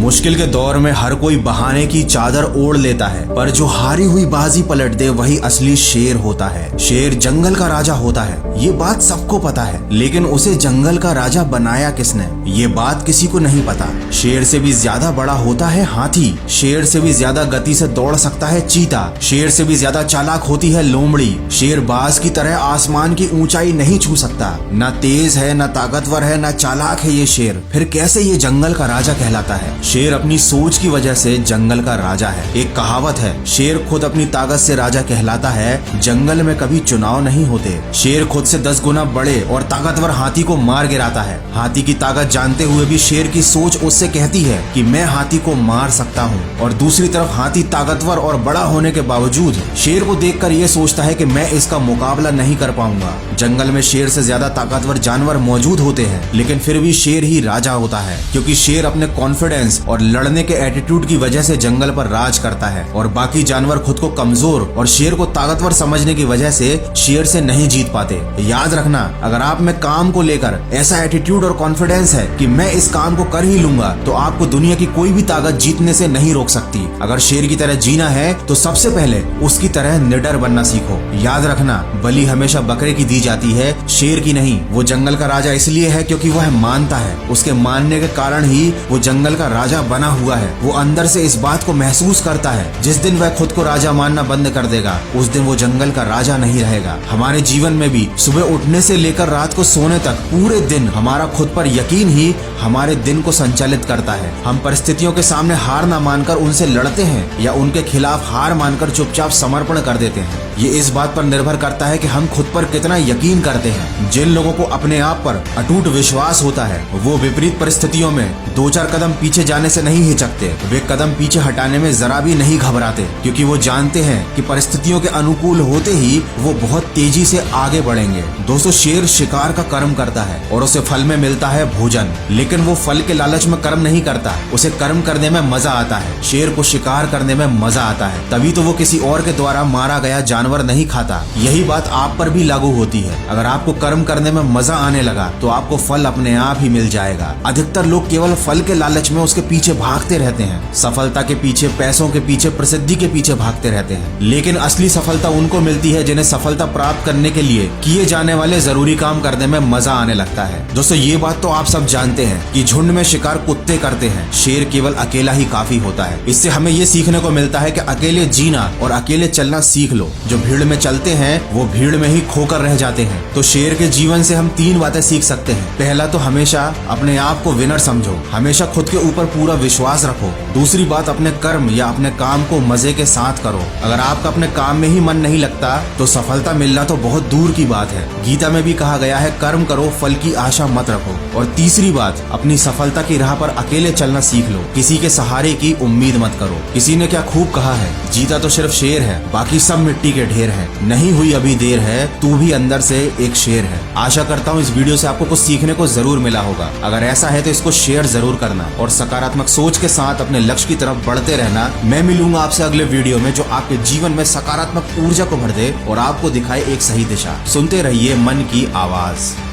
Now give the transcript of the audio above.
मुश्किल के दौर में हर कोई बहाने की चादर ओढ़ लेता है, पर जो हारी हुई बाजी पलट दे वही असली शेर होता है। शेर जंगल का राजा होता है, ये बात सबको पता है, लेकिन उसे जंगल का राजा बनाया किसने, ये बात किसी को नहीं पता। शेर से भी ज्यादा बड़ा होता है हाथी, शेर से भी ज्यादा गति से दौड़ सकता है चीता, शेर से भी ज्यादा चालाक होती है लोमड़ी। शेर बाज की तरह आसमान की ऊंचाई नहीं छू सकता, न तेज है, न ताकतवर है, न चालाक है ये शेर, फिर कैसे ये जंगल का राजा कहलाता है। शेर अपनी सोच की वजह से जंगल का राजा है। एक कहावत है, शेर खुद अपनी ताकत से राजा कहलाता है, जंगल में कभी चुनाव नहीं होते। शेर खुद से 10 गुना बड़े और ताकतवर हाथी को मार गिराता है। हाथी की ताकत जानते हुए भी शेर की सोच उससे कहती है कि मैं हाथी को मार सकता हूँ, और दूसरी तरफ हाथी ताकतवर और बड़ा होने के बावजूद शेर को देखकर ये सोचता है कि मैं इसका मुकाबला नहीं कर पाऊंगा। जंगल में शेर से ज्यादा ताकतवर जानवर मौजूद होते हैं, लेकिन फिर भी शेर ही राजा होता है, क्योंकि शेर अपने कॉन्फिडेंस और लड़ने के एटीट्यूड की वजह से जंगल पर राज करता है, और बाकी जानवर खुद को कमजोर और शेर को ताकतवर समझने की वजह से शेर से नहीं जीत पाते। याद रखना, अगर आप में काम को लेकर ऐसा एटीट्यूड और कॉन्फिडेंस है कि मैं इस काम को कर ही लूंगा, तो आपको दुनिया की कोई भी ताकत जीतने से नहीं रोक सकती। अगर शेर की तरह जीना है तो सबसे पहले उसकी तरह निडर बनना सीखो। याद रखना, बलि हमेशा बकरे की दी जाती है, शेर की नहीं। वो जंगल का राजा इसलिए है क्योंकि वह मानता है, उसके मानने के कारण ही वो जंगल का राजा बना हुआ है। वो अंदर से इस बात को महसूस करता है, जिस दिन वह खुद को राजा मानना बंद कर देगा, उस दिन वो जंगल का राजा नहीं रहेगा। हमारे जीवन में भी सुबह उठने से लेकर रात को सोने तक पूरे दिन हमारा खुद पर यकीन ही हमारे दिन को संचालित करता है। हम परिस्थितियों के सामने हार ना मानकर उनसे लड़ते हैं, या उनके खिलाफ हार मानकर चुपचाप समर्पण कर देते हैं। ये इस बात पर निर्भर करता है कि हम खुद पर कितना यकीन करते हैं। जिन लोगों को अपने आप पर अटूट विश्वास होता है, वो विपरीत परिस्थितियों में 2-4 कदम पीछे जाने से नहीं हिचकते। वे कदम पीछे हटाने में जरा भी नहीं घबराते, क्योंकि वो जानते हैं कि परिस्थितियों के अनुकूल होते ही वो बहुत तेजी से आगे बढ़ेंगे। दोस्तों, शेर शिकार का कर्म करता है और उसे फल में मिलता है भोजन, लेकिन वो फल के लालच में कर्म नहीं करता, उसे कर्म करने में मजा आता है। शेर को शिकार करने में मजा आता है, तभी तो वो किसी और के द्वारा मारा गया जानवर नहीं खाता। यही बात आप पर भी लागू होती है। अगर आपको कर्म करने में मजा आने लगा तो आपको फल अपने आप ही मिल जाएगा। अधिकतर लोग केवल फल के लालच में उसके पीछे भागते रहते हैं, सफलता के पीछे, पैसों के पीछे, प्रसिद्धि के पीछे भागते रहते हैं, लेकिन असली सफलता उनको मिलती है जिन्हें सफलता प्राप्त करने के लिए किए जाने वाले जरूरी काम करने में मजा आने लगता है। दोस्तों, ये बात तो आप सब जानते हैं कि झुंड में शिकार कुत्ते करते हैं, शेर केवल अकेला ही काफी होता है। इससे हमें ये सीखने को मिलता है कि अकेले जीना और अकेले चलना सीख लो। जो भीड़ में चलते हैं वो भीड़ में ही खोकर रह जाते हैं। तो शेर के जीवन से हम 3 बातें सीख सकते हैं। पहला तो हमेशा अपने आप को विनर समझो, हमेशा खुद के ऊपर पूरा विश्वास रखो। दूसरी बात, अपने कर्म या अपने काम को मजे के साथ करो। अगर आपका अपने काम में ही मन नहीं लगता तो सफलता मिलना तो बहुत दूर की बात है। गीता में भी कहा गया है, कर्म करो, फल की आशा मत रखो। और तीसरी बात, अपनी सफलता की राह पर अकेले चलना सीख लो, किसी के सहारे की उम्मीद मत करो। किसी ने क्या खूब कहा है, जीता तो सिर्फ शेर है, बाकी सब मिट्टी के ढेर है। नहीं हुई अभी देर है, तू भी अंदर से एक शेर है। आशा करता हूँ इस वीडियो से आपको कुछ सीखने को जरूर मिला होगा। अगर ऐसा है तो इसको शेयर जरूर करना और सकारात्मक सोच के साथ अपने लक्ष्य की तरफ बढ़ते रहना। मैं मिलूंगा आपसे अगले वीडियो में, जो आपके जीवन में सकारात्मक ऊर्जा को भर दे और आपको दिखाए एक सही दिशा। सुनते रहिए मन की आवाज।